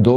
2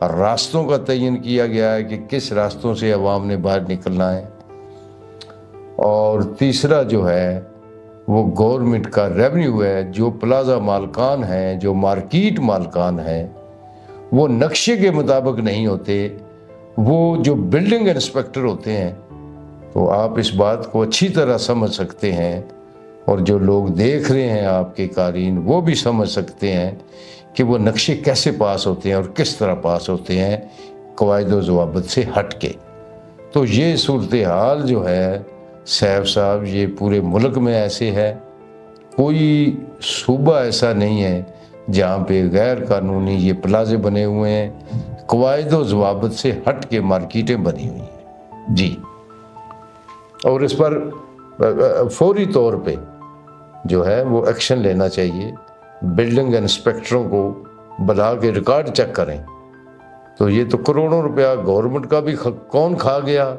راستوں کا تعین کیا گیا ہے کہ کس راستوں سے عوام نے باہر نکلنا ہے، اور تیسرا جو ہے وہ گورنمنٹ کا ریونیو ہے۔ جو پلازا مالکان ہیں، جو مارکیٹ مالکان ہیں، وہ نقشے کے مطابق نہیں ہوتے، وہ جو بلڈنگ انسپیکٹر ہوتے ہیں، تو آپ اس بات کو اچھی طرح سمجھ سکتے ہیں، اور جو لوگ دیکھ رہے ہیں آپ کے قارئین وہ بھی سمجھ سکتے ہیں کہ وہ نقشے کیسے پاس ہوتے ہیں اور کس طرح پاس ہوتے ہیں قواعد و ضوابط سے ہٹ کے۔ تو یہ صورتحال جو ہے سیف صاحب، یہ پورے ملک میں ایسے ہے، کوئی صوبہ ایسا نہیں ہے جہاں پہ غیر قانونی یہ پلازے بنے ہوئے ہیں، قواعد و ضوابط سے ہٹ کے مارکیٹیں بنی ہوئی ہیں جی۔ اور اس پر فوری طور پہ جو ہے وہ ایکشن لینا چاہیے، بلڈنگ انسپیکٹروں کو بلا کے ریکارڈ چیک کریں۔ تو یہ تو کروڑوں روپیہ گورنمنٹ کا بھی کون کھا گیا؟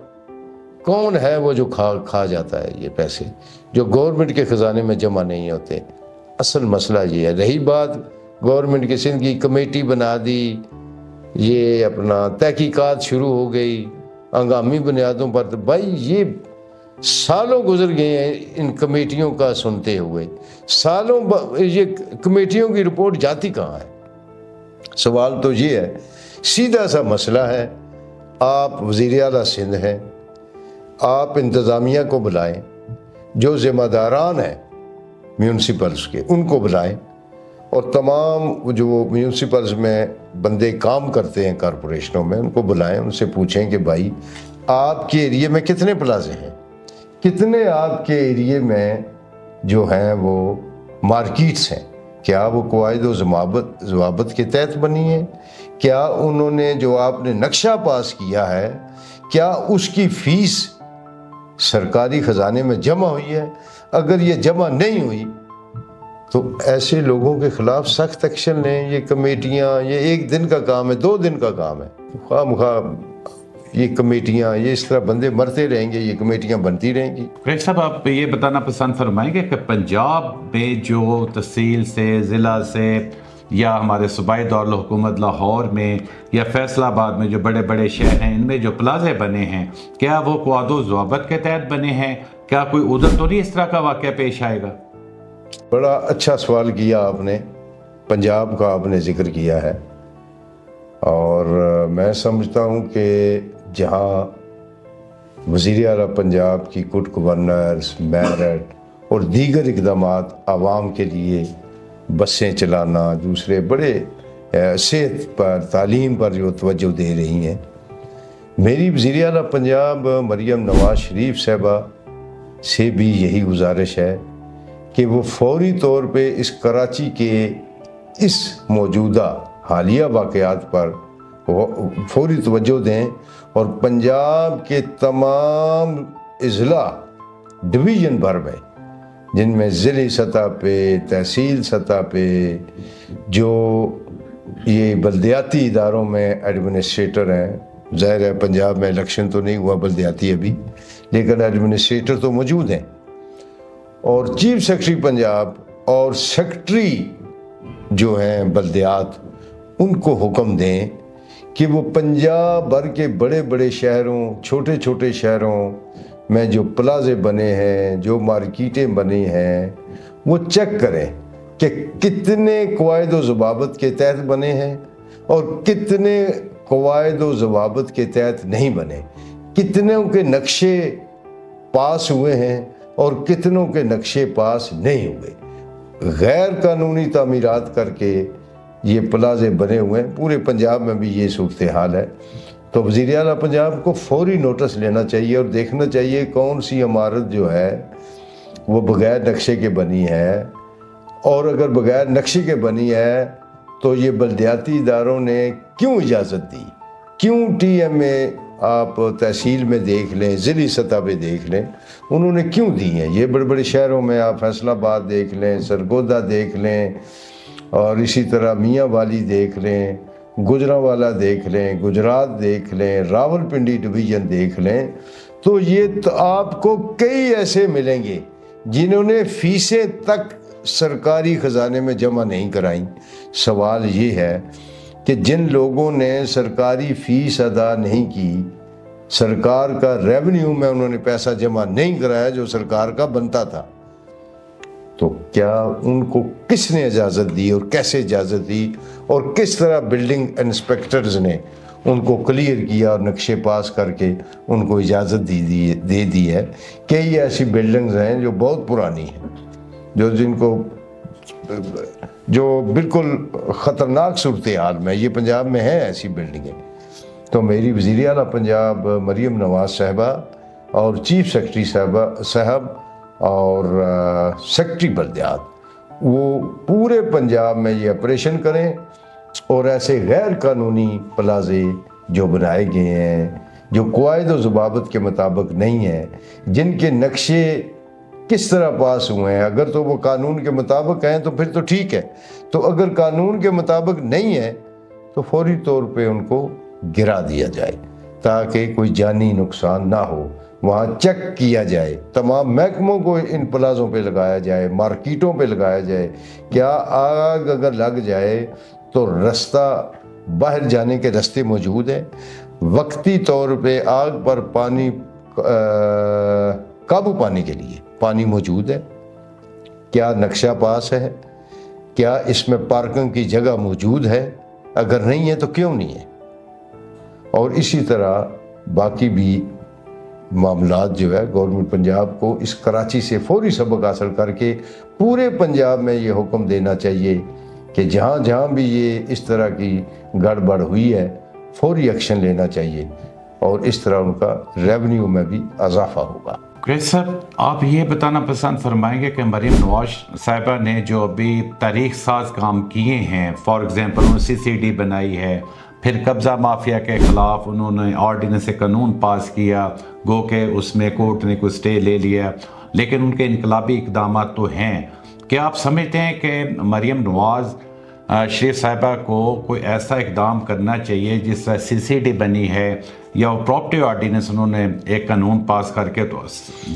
کون ہے وہ جو کھا جاتا ہے یہ پیسے جو گورنمنٹ کے خزانے میں جمع نہیں ہوتے؟ اصل مسئلہ یہ ہے۔ رہی بات گورنمنٹ کے سندھ کی کمیٹی بنا دی، یہ اپنا تحقیقات شروع ہو گئی ہنگامی بنیادوں پر، تو بھائی یہ سالوں گزر گئے ہیں ان کمیٹیوں کا سنتے ہوئے، سالوں یہ کمیٹیوں کی رپورٹ جاتی کہاں ہے؟ سوال تو یہ ہے، سیدھا سا مسئلہ ہے۔ آپ وزیر اعلیٰ سندھ ہیں، آپ انتظامیہ کو بلائیں، جو ذمہ داران ہیں میونسپلز کے ان کو بلائیں، اور تمام جو میونسپلز میں بندے کام کرتے ہیں کارپوریشنوں میں ان کو بلائیں، ان سے پوچھیں کہ بھائی آپ کے ایریے میں کتنے پلازے ہیں، کتنے آپ کے ایریے میں جو ہیں وہ مارکیٹس ہیں، کیا وہ قواعد و ضوابط کے تحت بنی ہیں، کیا انہوں نے جو آپ نے نقشہ پاس کیا ہے کیا اس کی فیس سرکاری خزانے میں جمع ہوئی ہے؟ اگر یہ جمع نہیں ہوئی تو ایسے لوگوں کے خلاف سخت ایکشن لیں۔ یہ کمیٹیاں یہ ایک دن کا کام ہے، 2 دن کا کام ہے، خواہ مخواہ یہ کمیٹیاں یہ اس طرح بندے مرتے رہیں گے، یہ کمیٹیاں بنتی رہیں گی۔ ریک صاحب، آپ یہ بتانا پسند فرمائیں گے کہ پنجاب میں جو تحصیل سے، ضلع سے، یا ہمارے صوبائی دارالحکومت لاہور میں یا فیصل آباد میں جو بڑے بڑے شہر ہیں، ان میں جو پلازے بنے ہیں، کیا وہ قواعد و ضوابط کے تحت بنے ہیں؟ کیا کوئی ادھر تو نہیں اس طرح کا واقعہ پیش آئے گا؟ بڑا اچھا سوال کیا آپ نے، پنجاب کا آپ نے ذکر کیا ہے، اور میں سمجھتا ہوں کہ جہاں وزیر اعلیٰ پنجاب کی گڈ گورننس، میرٹ اور دیگر اقدامات عوام کے لیے بسیں چلانا، دوسرے بڑے صحت پر، تعلیم پر جو توجہ دے رہی ہیں، میری وزیر اعلیٰ پنجاب مریم نواز شریف صاحبہ سے بھی یہی گزارش ہے کہ وہ فوری طور پہ اس کراچی کے اس موجودہ حالیہ واقعات پر فوری توجہ دیں، اور پنجاب کے تمام اضلاع ڈویژن بھر میں، جن میں ضلعی سطح پہ، تحصیل سطح پہ، جو یہ بلدیاتی اداروں میں ایڈمنسٹریٹر ہیں، ظاہر ہے پنجاب میں الیکشن تو نہیں ہوا بلدیاتی ابھی، لیکن ایڈمنسٹریٹر تو موجود ہیں، اور چیف سیکرٹری پنجاب اور سیکرٹری جو ہیں بلدیات، ان کو حکم دیں کہ وہ پنجاب بھر کے بڑے بڑے شہروں، چھوٹے چھوٹے شہروں میں جو پلازے بنے ہیں، جو مارکیٹیں بنی ہیں، وہ چیک کریں کہ کتنے قواعد و ضوابط کے تحت بنے ہیں اور کتنے قواعد و ضوابط کے تحت نہیں بنے، کتنوں کے نقشے پاس ہوئے ہیں اور کتنوں کے نقشے پاس نہیں ہوئے۔ غیر قانونی تعمیرات کر کے یہ پلازے بنے ہوئے ہیں، پورے پنجاب میں بھی یہ صورتحال ہے، تو وزیر اعلیٰ پنجاب کو فوری نوٹس لینا چاہیے اور دیکھنا چاہیے کون سی عمارت جو ہے وہ بغیر نقشے کے بنی ہے، اور اگر بغیر نقشے کے بنی ہے تو یہ بلدیاتی اداروں نے کیوں اجازت دی، کیوں ٹی ایم اے آپ تحصیل میں دیکھ لیں، ضلعی سطح پہ دیکھ لیں، انہوں نے کیوں دی ہیں۔ یہ بڑے بڑے شہروں میں آپ فیصل آباد دیکھ لیں، سرگودا دیکھ لیں، اور اسی طرح میاں والی دیکھ لیں، گجرانوالہ دیکھ لیں، گجرات دیکھ لیں، راول پنڈی ڈویژن دیکھ لیں، تو یہ آپ کو کئی ایسے ملیں گے جنہوں نے فیسیں تک سرکاری خزانے میں جمع نہیں کرائیں۔ سوال یہ ہے کہ جن لوگوں نے سرکاری فیس ادا نہیں کی، سرکار کا ریونیو میں انہوں نے پیسہ جمع نہیں کرایا جو سرکار کا بنتا تھا، تو کیا ان کو کس نے اجازت دی اور کیسے اجازت دی، اور کس طرح بلڈنگ انسپیکٹرز نے ان کو کلیئر کیا اور نقشے پاس کر کے ان کو اجازت دے دی ہے؟ کئی ایسی بلڈنگز ہیں جو بہت پرانی ہیں، جو بالکل خطرناک صورتحال میں، یہ پنجاب میں ہیں ایسی بلڈنگیں۔ تو میری وزیر اعلیٰ پنجاب مریم نواز صاحبہ اور چیف سیکرٹری صاحب اور سیکرٹری بلدیات، وہ پورے پنجاب میں یہ آپریشن کریں اور ایسے غیر قانونی پلازے جو بنائے گئے ہیں، جو قواعد و ضوابط کے مطابق نہیں ہیں، جن کے نقشے کس طرح پاس ہوئے ہیں، اگر تو وہ قانون کے مطابق ہیں تو پھر تو ٹھیک ہے، تو اگر قانون کے مطابق نہیں ہے تو فوری طور پہ ان کو گرا دیا جائے تاکہ کوئی جانی نقصان نہ ہو۔ وہاں چیک کیا جائے، تمام محکموں کو ان پلازوں پہ لگایا جائے، مارکیٹوں پہ لگایا جائے، کیا آگ اگر لگ جائے تو رستہ باہر جانے کے راستے موجود ہیں، وقتی طور پہ آگ پر پانی قابو پانے کے لیے پانی موجود ہے، کیا نقشہ پاس ہے، کیا اس میں پارکنگ کی جگہ موجود ہے، اگر نہیں ہے تو کیوں نہیں ہے، اور اسی طرح باقی بھی معاملات جو ہے گورنمنٹ پنجاب کو اس کراچی سے فوری سبق حاصل کر کے پورے پنجاب میں یہ حکم دینا چاہیے کہ جہاں جہاں بھی یہ اس طرح کی گڑبڑ ہوئی ہے فوری ایکشن لینا چاہیے، اور اس طرح ان کا ریونیو میں بھی اضافہ ہوگا۔ گریٹ صاحب، آپ یہ بتانا پسند فرمائیں گے کہ مریم نواز صاحبہ نے جو ابھی تاریخ ساز کام کیے ہیں، فار ایگزامپل انہوں نے CCD بنائی ہے، پھر قبضہ مافیا کے خلاف انہوں نے آرڈیننس قانون پاس کیا، گو کہ اس میں کورٹ نے کوئی سٹے لے لیا، لیکن ان کے انقلابی اقدامات تو ہیں۔ کیا آپ سمجھتے ہیں کہ مریم نواز شریف صاحبہ کو کوئی ایسا اقدام کرنا چاہیے جس طرح CCD بنی ہے یا وہ پراپرٹی آرڈیننس انہوں نے ایک قانون پاس کر کے تو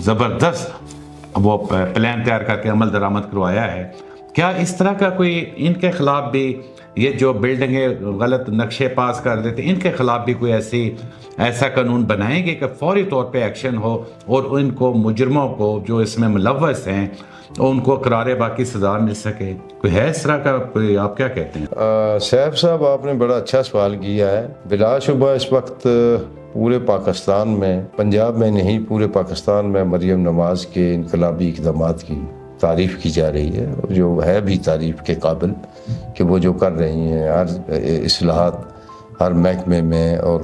زبردست وہ پلان تیار کر کے عمل درآمد کروایا ہے، کیا اس طرح کا کوئی ان کے خلاف بھی، یہ جو بلڈنگیں غلط نقشے پاس کر دیتے ان کے خلاف بھی کوئی ایسا قانون بنائیں گے کہ فوری طور پہ ایکشن ہو اور ان کو مجرموں کو جو اس میں ملوث ہیں ان کو قرار باقی سزا مل سکے؟ کوئی ہے اس طرح کا کوئی؟ آپ کیا کہتے ہیں؟ سیف صاحب، آپ نے بڑا اچھا سوال کیا ہے۔ بلا شبہ اس وقت پورے پاکستان میں، پنجاب میں نہیں پورے پاکستان میں مریم نواز کے انقلابی اقدامات کی تعریف کی جا رہی ہے، جو ہے بھی تعریف کے قابل کہ وہ جو کر رہی ہیں ہر اصلاحات ہر محکمے میں، اور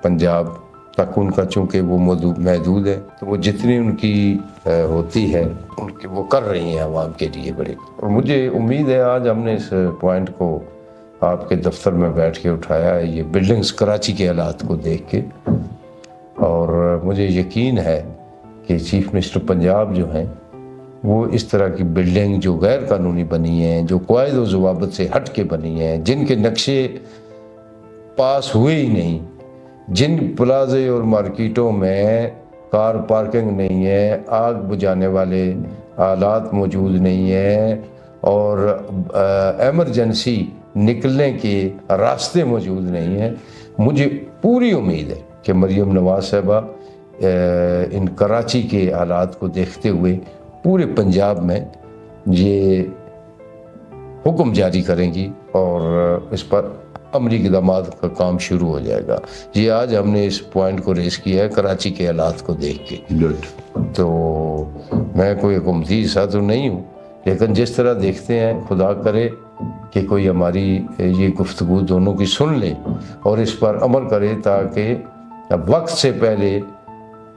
پنجاب تک ان کا چونکہ وہ محدود ہے تو وہ جتنی ان کی ہوتی ہے ان کی وہ کر رہی ہیں عوام کے لیے بڑے، اور مجھے امید ہے آج ہم نے اس پوائنٹ کو آپ کے دفتر میں بیٹھ کے اٹھایا ہے، یہ بلڈنگز کراچی کے حالات کو دیکھ کے، اور مجھے یقین ہے کہ چیف منسٹر پنجاب جو ہیں وہ اس طرح کی بلڈنگ جو غیر قانونی بنی ہیں، جو قواعد و ضوابط سے ہٹ کے بنی ہیں، جن کے نقشے پاس ہوئے ہی نہیں، جن پلازے اور مارکیٹوں میں کار پارکنگ نہیں ہے، آگ بجھانے والے آلات موجود نہیں ہیں، اور ایمرجنسی نکلنے کے راستے موجود نہیں ہیں، مجھے پوری امید ہے کہ مریم نواز صاحبہ ان کراچی کے حالات کو دیکھتے ہوئے پورے پنجاب میں یہ حکم جاری کریں گی اور اس پر عملی اقدامات کا کام شروع ہو جائے گا۔ یہ آج ہم نے اس پوائنٹ کو ریز کیا ہے کراچی کے حالات کو دیکھ کے، تو میں کوئی حکومتی حصہ تو نہیں ہوں، لیکن جس طرح دیکھتے ہیں خدا کرے کہ کوئی ہماری یہ گفتگو دونوں کی سن لے اور اس پر عمل کرے تاکہ وقت سے پہلے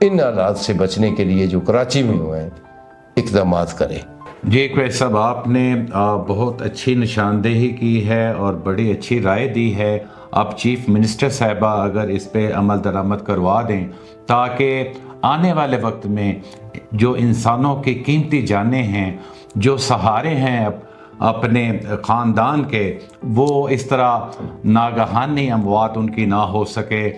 ان حالات سے بچنے کے لیے جو کراچی میں ہوئے ہیں اقدامات کریں۔ جی قریش صاحب، آپ نے بہت اچھی نشاندہی کی ہے اور بڑی اچھی رائے دی ہے۔ آپ چیف منسٹر صاحبہ اگر اس پہ عمل درآمد کروا دیں تاکہ آنے والے وقت میں جو انسانوں کی قیمتی جانیں ہیں، جو سہارے ہیں اپنے خاندان کے، وہ اس طرح ناگہانی اموات ان کی نہ ہو سکے۔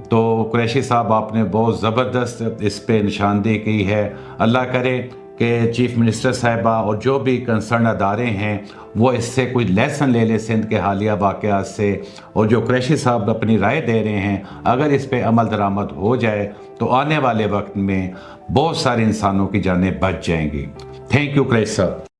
تو قریشی صاحب، آپ نے بہت زبردست اس پہ نشاندہی کی ہے۔ اللہ کرے کہ چیف منسٹر صاحبہ اور جو بھی کنسرن ادارے ہیں وہ اس سے کوئی لیسن لے لے سندھ کے حالیہ واقعات سے، اور جو قریشی صاحب اپنی رائے دے رہے ہیں اگر اس پہ عمل درآمد ہو جائے تو آنے والے وقت میں بہت سارے انسانوں کی جانیں بچ جائیں گی۔ تھینک یو قریش صاحب۔